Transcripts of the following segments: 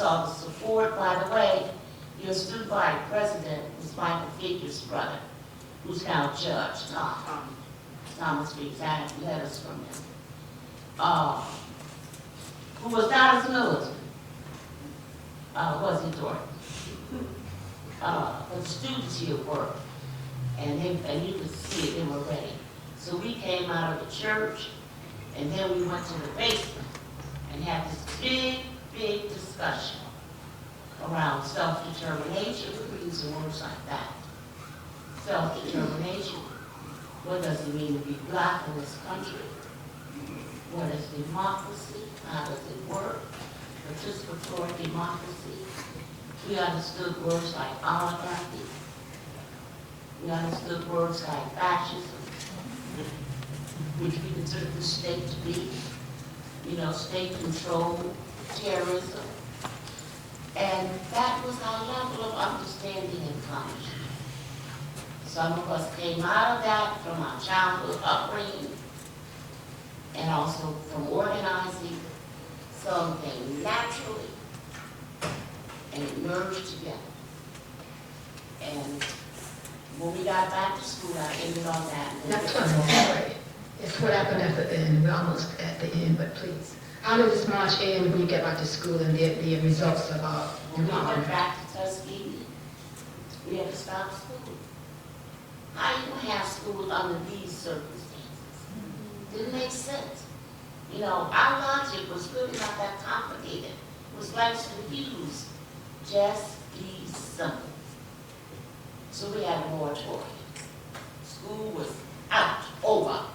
saw the support. By the way, your student body president was Michael Figure's brother, who's now judge, Thomas Figgs, had letters from him, who was not as militant, was he, Dorothy? But the students here worked, and you could see it, they were ready. So we came out of the church, and then we went to the basement and had this big discussion around self-determination. We're using words like that. Self-determination. What does it mean to be black in this country? What is democracy? How does it work? Participatory democracy. We understood words like oligarchy. We understood words like fascism, which we consider the state to be, state-controlled terrorism. And that was our level of understanding and accomplishment. Some of us came out of that from our childhood upbringing and also from organizing. Some came naturally and it merged together. And when we got back to school, I ended on that. That's one more story. It's what happened at the end. We're almost at the end, but please. How did this march end when you get back to school and the results of our When we went back to Tuskegee, we had to stop school. How you gonna have school under these circumstances? Didn't make sense. Our logic was really not that complicated. It was Langston Hughes. Just be simple. So we had a moratorium. School was out, over.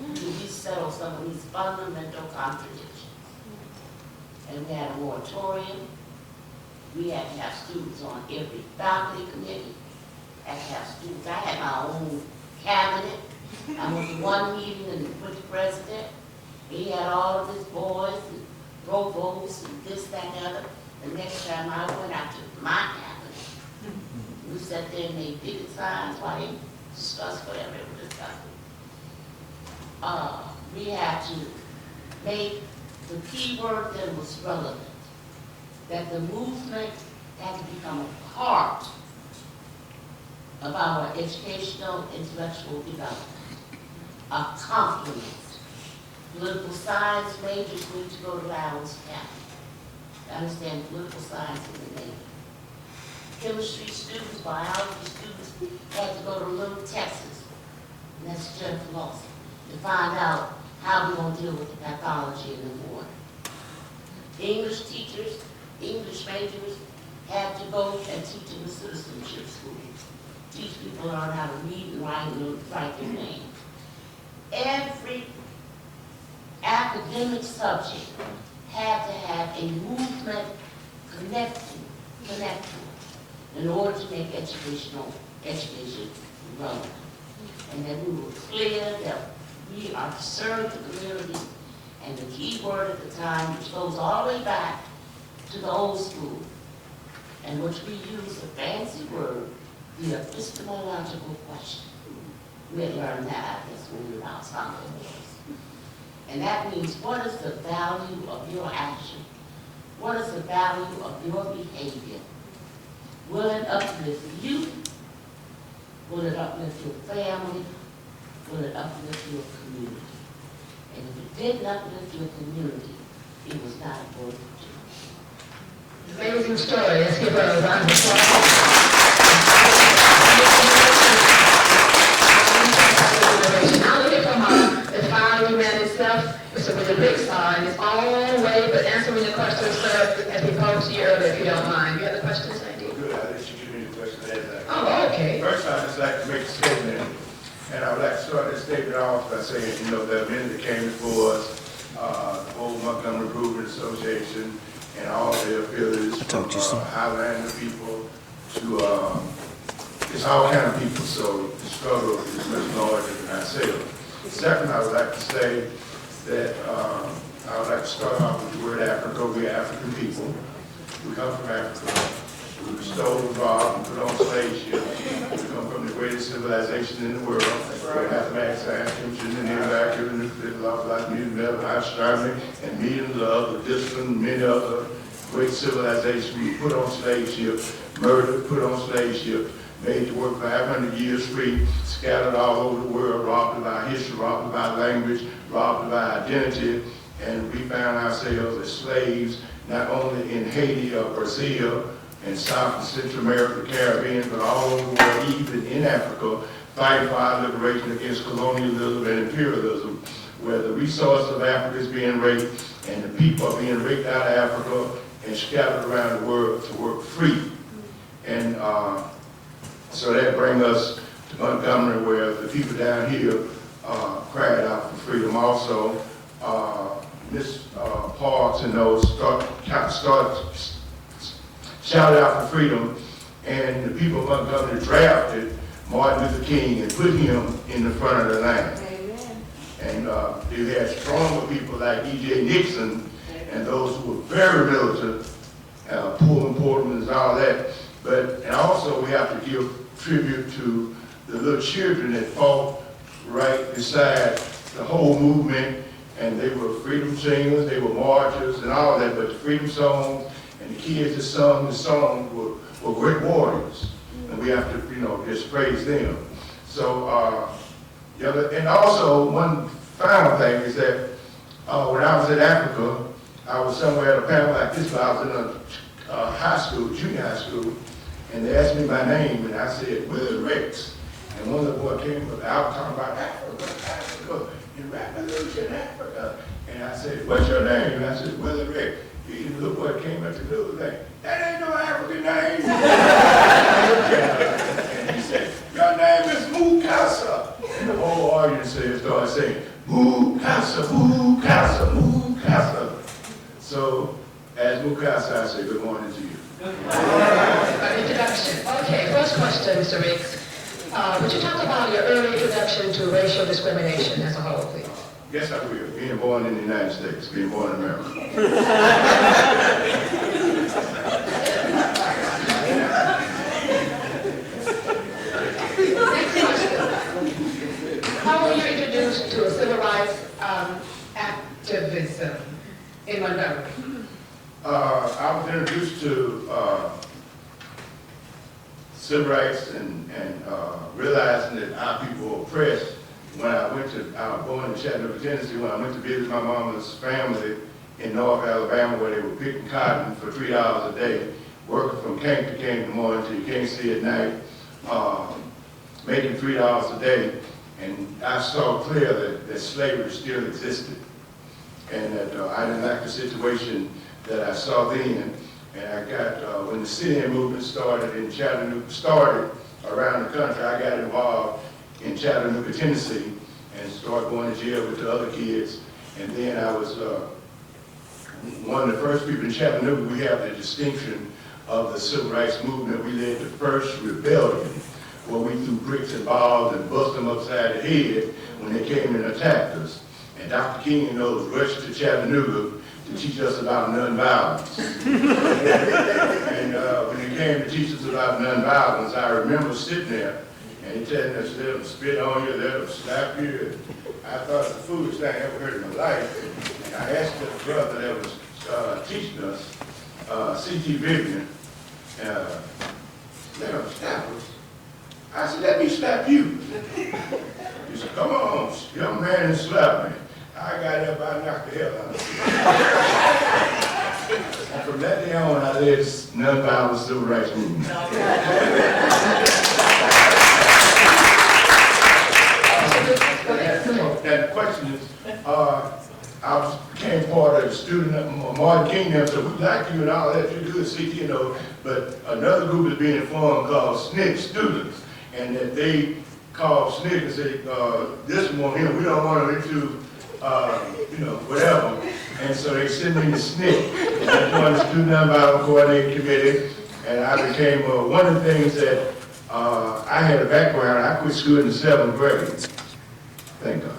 We settled some of these fundamental contradictions. And we had a moratorium. We had to have students on every faculty committee. Had to have students. I had my own cabinet. I went to one meeting with the president. He had all of his boys and provosts and this, that, and the other. The next time I went, I took my cabinet. We sat there and made big signs while they discussed whatever they were discussing. We had to make the key word that was relevant, that the movement had to become a part of our educational, intellectual development, a complement. Political science majors need to go to Lowndes County. I understand political science in the Navy. Chemistry students, biology students had to go to Little Texas, and that's Jeff Lawson, to find out how we're going to deal with the pathology in the water. English teachers, English majors had to go and teach in the citizenship school. Teach people learn how to read and write their names. Every academic subject had to have a movement connecting in order to make education relevant. And that we were clear that we are to serve the community, and the key word at the time, which goes all the way back to the old school, and which we use a fancy word, the epistemological question. We had learned that, I guess, when we were outside the doors. And that means, what is the value of your action? What is the value of your behavior? Will it uplift you? Will it uplift your family? Will it uplift your community? And if it didn't uplift your community, it was not important to you. Amazing story. Let's give her a round of applause. Now look at from the fiery man itself, so with a big sign, it's all the way, but answering the question, sir, as we posed to you earlier, if you don't mind. You have the question, Sandy? Good, I let you give me the question as that. Oh, okay. First, I'd just like to make a statement, and I would like to start this statement off by saying, there are many that came before us, the old Montgomery Improvement Association, and all their affiliates from Highlander people to it's all kind of people, so the struggle is much larger than ourselves. Second, I would like to say that I would like to start off with the word Africa. We're African people. We come from Africa. We were stolen, robbed, and put on slave ships. We come from the greatest civilization in the world. Where mathematics, science, chemistry, engineering, nuclear, law, music, astronomy, and millions of other disciplines, many other great civilization. We put on slave ships, murdered, put on slave ships, made to work 500 years free, scattered all over the world, robbed of our history, robbed of our language, robbed of our identity, and we found ourselves as slaves, not only in Haiti or Brazil, and South and Central America, the Caribbean, but all over the world, even in Africa, fighting for our liberation against colonialism and imperialism, where the resources of Africa is being raped, and the people are being raped out of Africa and scattered around the world to work free. And so that brings us to Montgomery, where the people down here cried out for freedom. Also, Miss Parks and those shouted out for freedom, and the people of Montgomery drafted Martin Luther King and put him in the front of the line. And you had stronger people like E.J. Nixon and those who were very militant, Pullman Portman and all that. And also we have to give tribute to the little children that fought right beside the whole movement, and they were freedom singers, they were marchers and all that, but the freedom songs and the kids that sung the songs were great warriors. And we have to, just praise them. So, and also one final thing is that when I was in Africa, I was somewhere at a panel like this, but I was in a high school, junior high school, and they asked me my name, and I said, Willie Ricks. And one of the boys came up, I was talking about Africa, in Revolution, Africa. And I said, what's your name? And I said, Willie Ricks. He looked what came up to do the thing. That ain't no African name. And he said, your name is Mukasa. And the whole audience started saying, Mukasa, Mukasa, Mukasa. So, as Mukasa, I say good morning to you. Introduction. Okay, first question, Mr. Ricks. Would you talk about your early introduction to racial discrimination as a whole, please? Yes, I will. Being born in the United States, being born in America. Next question. How were you introduced to civil rights activism in Montgomery? I was introduced to civil rights and realizing that our people were oppressed when I was born in Chattanooga, Tennessee, when I went to visit my mama's family in North Alabama, where they were picking cotton for $3 a day, working from camp to camp in the morning till you can't see at night, making $3 a day. And I saw clear that slavery still existed, and that I didn't like the situation that I saw then. And I got, when the sit-in movement started in Chattanooga, around the country, I got involved in Chattanooga, Tennessee, and started going to jail with the other kids. And then I was one of the first people in Chattanooga. We have the distinction of the civil rights movement. We led the first rebellion, where we threw bricks and balls and bust them upside the head when they came and attacked us. And Dr. King and those rushed to Chattanooga to teach us about nonviolence. And when they came to teach us about nonviolence, I remember sitting there and he telling us, let them spit on you, let them slap you. I thought it was the foolish thing I ever heard in my life. And I asked the brother that was teaching us, C.T. Vivian, let them slap us. I said, let me slap you. He said, come on, young man, and slap me. I got up, I knocked the hell out of him. And from that day on, I led this nonviolent civil rights movement. Now the question is, I became part of the student, Martin King, and so we like you and all that, you do at CT, but another group is being formed called SNCC students, and that they call SNCC and say, this one here, we don't want to do whatever. And so they sent me to SNCC, and I joined the Student Nonviolent Coordinating Committee, and I became, one of the things that I had a background, I quit school in the 7th grade. Thank God.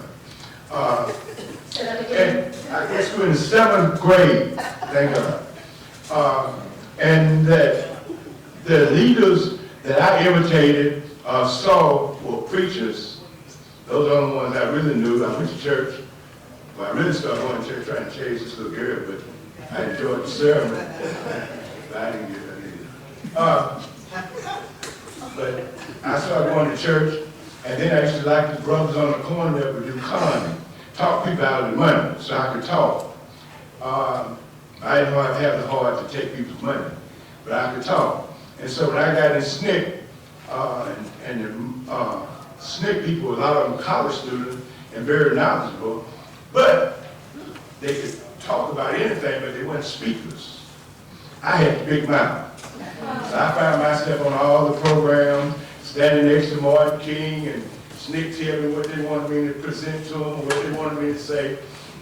And I quit school in the 7th grade, thank God. And that the leaders that I imitated saw were preachers. Those are the ones I really knew. I went to church. Well, I really started going to church trying to change this little girl, but I enjoyed the sermon. But I didn't get that either. But I started going to church, and then I used to like the brothers on the corner that would do conning, talk people out of the money so I could talk. I didn't know I'd have the heart to take people's money, but I could talk. And so when I got in SNCC, and the SNCC people, a lot of them college students and very knowledgeable, but they could talk about anything, but they weren't speakers. I had a big mouth. So I found myself on all the programs, standing next to Martin King, and SNCC tell me what they wanted me to present to them, what they wanted me to say,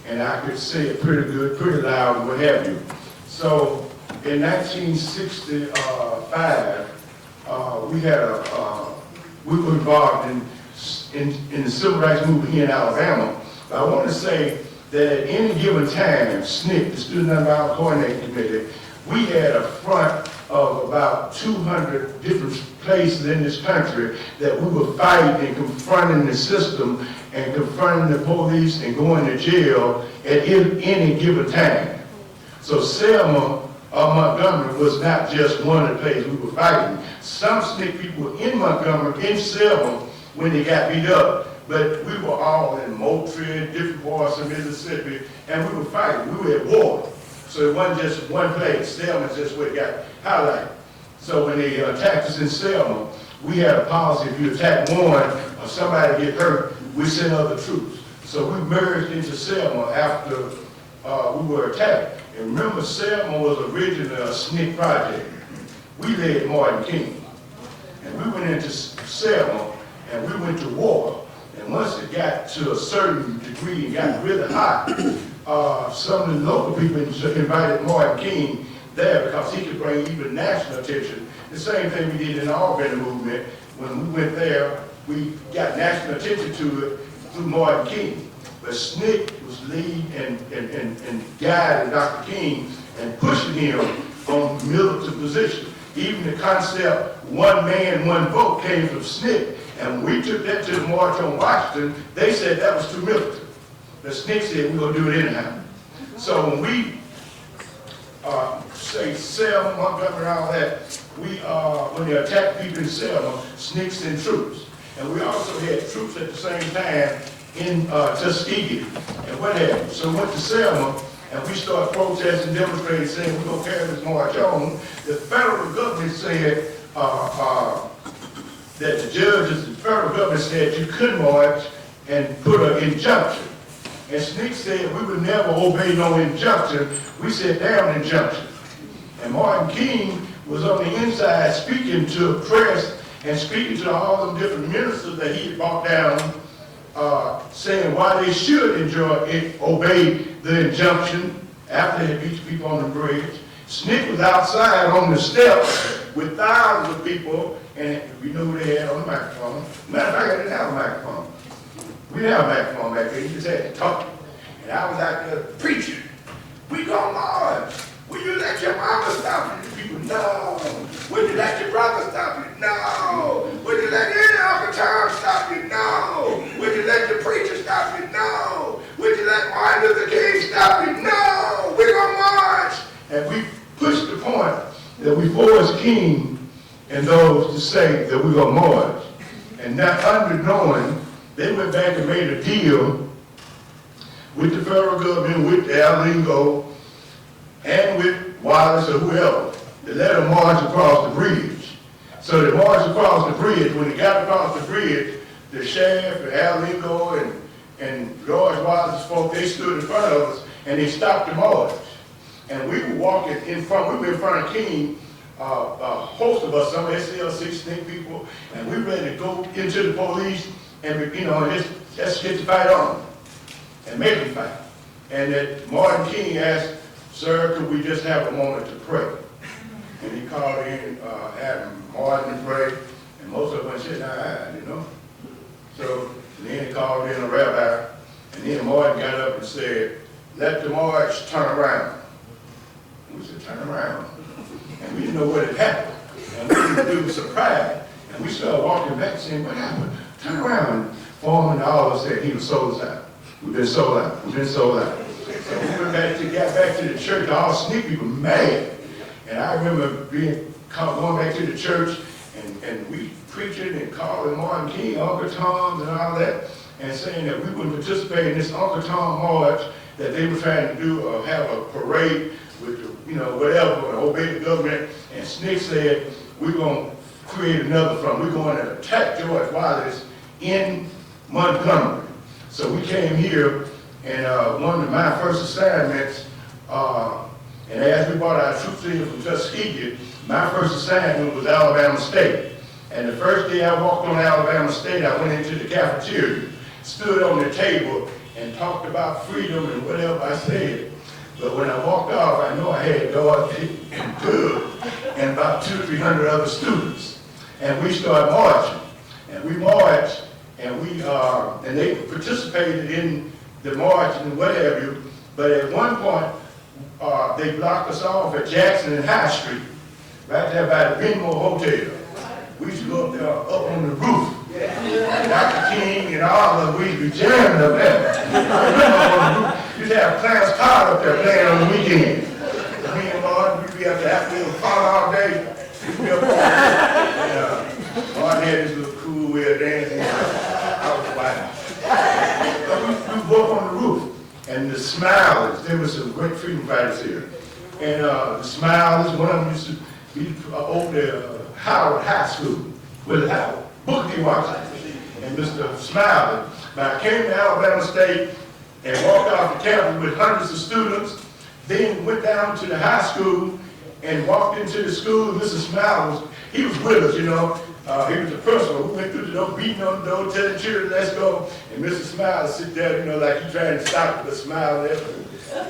and I could say it pretty good, pretty loud, what have you. So in 1965, we were involved in the civil rights movement here in Alabama. But I want to say that at any given time, SNCC, the Student Nonviolent Coordinating Committee, we had a front of about 200 different places in this country that we were fighting and confronting the system and confronting the police and going to jail at any given time. So Selma or Montgomery was not just one of the places we were fighting. Some SNCC people were in Montgomery, in Selma, when they got beat up, but we were all in Moultrie, different parts of Mississippi, and we were fighting. We were at war. So it wasn't just one place. Selma just where it got highlighted. So when they attacked us in Selma, we had a policy: if you attack one or somebody get hurt, we send other troops. So we merged into Selma after we were attacked. And remember, Selma was originally a SNCC project. We led Martin King. And we went into Selma and we went to war. And once it got to a certain degree and got really hot, some of the local people invited Martin King there because he could bring even national attention. The same thing we did in the Albany movement. When we went there, we got national attention to it through Martin King. But SNCC was lead and guiding Dr. King and pushing him on militant position. Even the concept, one man, one vote, came from SNCC. And when we took that to the March on Washington, they said that was too militant. The SNCC said we're going to do it anyhow. So when we say Selma, Montgomery, and all that, when they attacked people in Selma, SNCC sent troops. And we also had troops at the same time in Tuskegee and what have you. So we went to Selma and we started protesting, demonstrating, saying we're going to carry this march on. The federal government said that the judges, the federal government said you couldn't march and put an injunction. And SNCC said we would never obey no injunction. We said damn injunction. And Martin King was on the inside speaking to the press and speaking to all them different ministers that he had brought down, saying why they should obey the injunction after they beat people on the bridge. SNCC was outside on the steps with thousands of people, and we knew who they had on the microphone. Matter of fact, I didn't have a microphone. We didn't have a microphone back then. You just had to talk. And I was out there preaching. We gonna march. Will you let your mama stop you? People, no. Will you let your brother stop you? No. Will you let any other time stop you? No. Will you let the preacher stop you? No. Will you let Martin Luther King stop you? No. We're gonna march. And we pushed the point that we forced King and those to say that we're gonna march. And not underknowing, they went back and made a deal with the federal government, with Al Lingo, and with Wallace or whoever, to let them march across the bridge. So they marched across the bridge. When they got across the bridge, the sheriff and Al Lingo and George Wallace's folk, they stood in front of us and they stopped the march. And we were walking in front, we were in front of King, a host of us, some SLC, SNCC people, and we were ready to go into the police and, just get the fight on and make them fight. And that Martin King asked, sir, could we just have a moment to pray? And he called in, had Martin to pray, and most of them said, nah, So then he called in a rabbi, and then Martin got up and said, let the march turn around. And we said, turn around. And we didn't know what had happened. And we were surprised. And we started walking back saying, what happened? Turn around. Foreman all of us said, he was sold out. We've been sold out. We've been sold out. So we went got back to the church, all SNCC people mad. And I remember going back to the church, and we preaching and calling Martin King Uncle Toms and all that, and saying that we wouldn't participate in this Uncle Tom march that they were trying to do, or have a parade with, whatever, and obey the government. And SNCC said, we're going to create another front. We're going to attack George Wallace in Montgomery. So we came here, and one of my first assignments, and as we brought our troops in from Tuskegee, my first assignment was Alabama State. And the first day I walked on Alabama State, I went into the cafeteria, stood on the table, and talked about freedom and whatever I said. But when I walked off, I know I had Dorothy and Doug and about 200 or 300 other students. And we started marching. And we marched, and they participated in the march and what have you. But at one point, they blocked us off at Jackson and High Street, right there by the Benmore Hotel. We used to go up there, up on the roof. Dr. King and all of them, we used to be jamming up there. We used to have Clarence Carter up there playing on the weekend. Me and Martin, we'd be up there after we were fun all day. We'd be up there. And Martin had this little cool way of dancing. I was wild. But we go up on the roof. And the Smilers, there were some great freedom fighters here. And the Smilers, one of them used to be over there, Howard High School, with Howard, Buskey Building, and Mr. Smiler. Now I came to Alabama State and walked off the campus with hundreds of students, then went down to the high school and walked into the school. Mr. Smiler, he was with us, he was the principal. We went through the door, beating on the door, telling children, let's go. And Mr. Smiler sit there, like he trying to stop it, but Smiler there,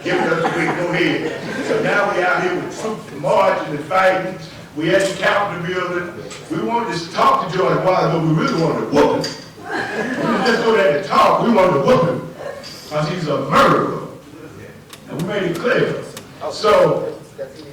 giving us the way, go ahead. So now we out here with troops marching and fighting. We had the Capitol building. We wanted to talk to George Wallace, but we really wanted to whoop him. We didn't just go there to talk, we wanted to whoop him, because he's a murderer. And we made it clear. So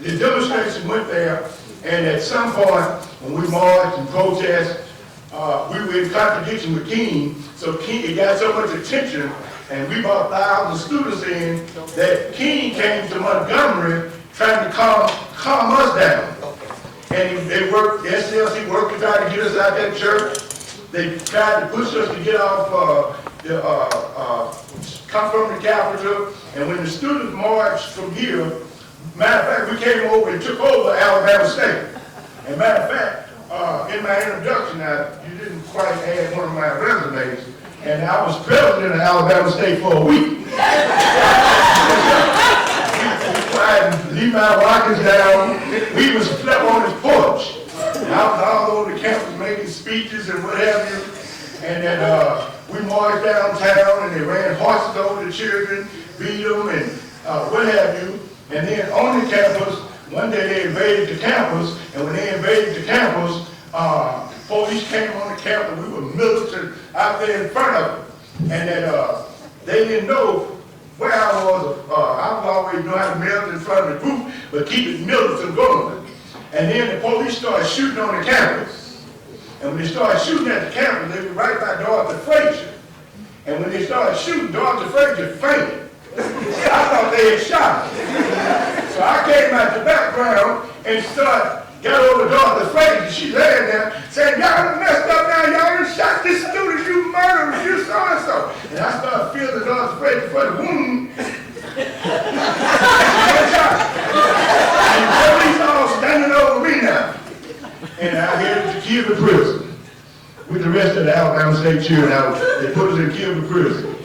the demonstration went there, and at some point, when we marched and protested, we were in contradiction with King. So King, it got so much attention, and we brought thousands of students in, that King came to Montgomery trying to calm us down. And they worked, the SNCC worked to try to get us out that church. They tried to push us to get off, come from the Capitol. And when the students marched from here, matter of fact, we came over and took over Alabama State. And matter of fact, in my introduction, you didn't quite add one of my resumes, and I was president of Alabama State for a week. Leave my rockets down. We was slept on his porch. And I was all over the campus making speeches and what have you. And then we marched downtown, and they ran horses over the children, beat them, and what have you. And then on the campus, one day they invaded the campus, and when they invaded the campus, police came on the campus. We were militant out there in front of them. And then they didn't know where I was. I was always know how to melt in front of the group, but keep it militant going. And then the police started shooting on the campus. And when they started shooting at the campus, they were right by Dorothy Frazier. And when they started shooting, Dorothy Frazier fainted. I thought they had shot her. So I came out the background and got over Dorothy Frazier. She laying there saying, y'all done messed up now, y'all done shot this student, you murderers, you so-and-so. And I started feeling Dorothy Frazier for the wound. And the police all standing over me now. And I headed to Cuba prison with the rest of the Alabama State children. They put us in Cuba prison.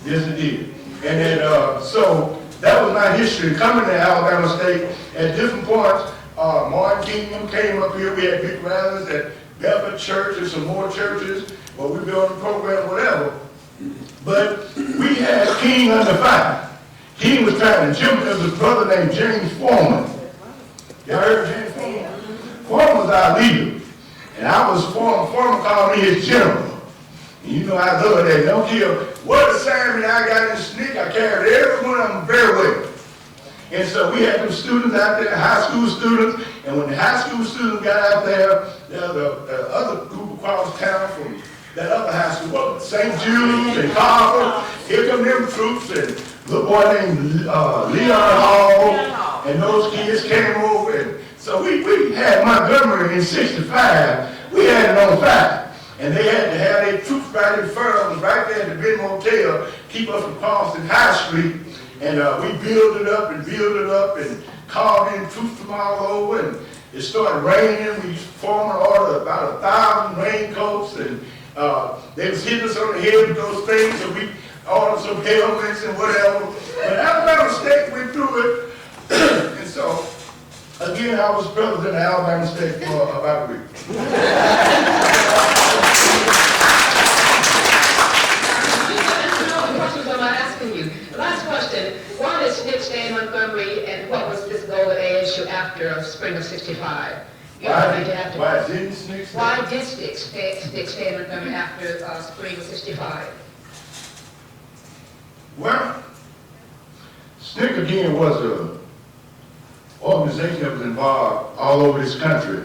Yes, they did. And then, so that was my history. Coming to Alabama State at different points, Martin King came up here. We had big rallies at Bedford Church and some more churches, but we built a program, whatever. But we had King under fire. King was trying to jump. There was a brother named James Foreman. Y'all heard of James Foreman? Foreman was our leader. And I was Foreman called me his general. And you know I love that. Don't care what assignment I got in SNCC, I carried every one of them very well. And so we had them students out there, high school students, and when the high school students got out there, there was the other group across town from that other high school, what, St. Jude's and Carver. Here come them troops and a little boy named Leon Hall, and those kids came over. And so we had Montgomery in 65. We had it on fire. And they had to have their troops right in front of us, right there at the Ben Motel, keep us from crossing High Street. And we built it up and called in troops from all over. And it started raining. We formed an order about 1,000 raincoats. And they was hitting us on the head with those things. So we ordered some helmets and whatever. But Alabama State went through it. And so, again, I was president of Alabama State for about a week. Last question. Why did SNCC stay in Montgomery, and what was this goal at ASU after spring of 65? Why did SNCC stay in Montgomery after spring of 65? Well, SNCC again was an organization that was involved all over this country.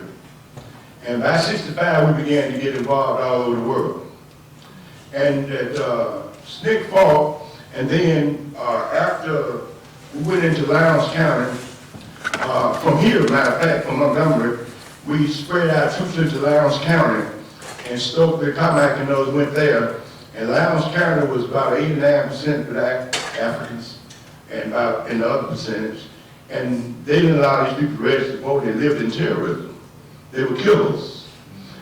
And by 65, we began to get involved all over the world. And that SNCC fought. And then after we went into Lowndes County, from here, matter of fact, from Montgomery, we spread our troops into Lowndes County, and Stokely, Carmack, and those went there. And Lowndes County was about 89% black Africans, and about in the other percentage. And they didn't allow these people to register to vote. They lived in terrorism. They were killers.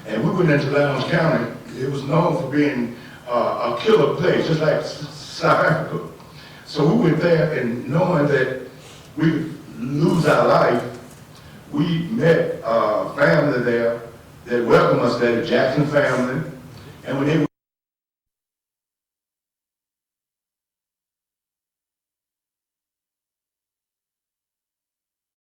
And we went into Lowndes County. It was known for being a killer place, just like South Africa. So we went there, and knowing that we could lose our life, we met a family there that welcomed us there, the Jackson family. And when they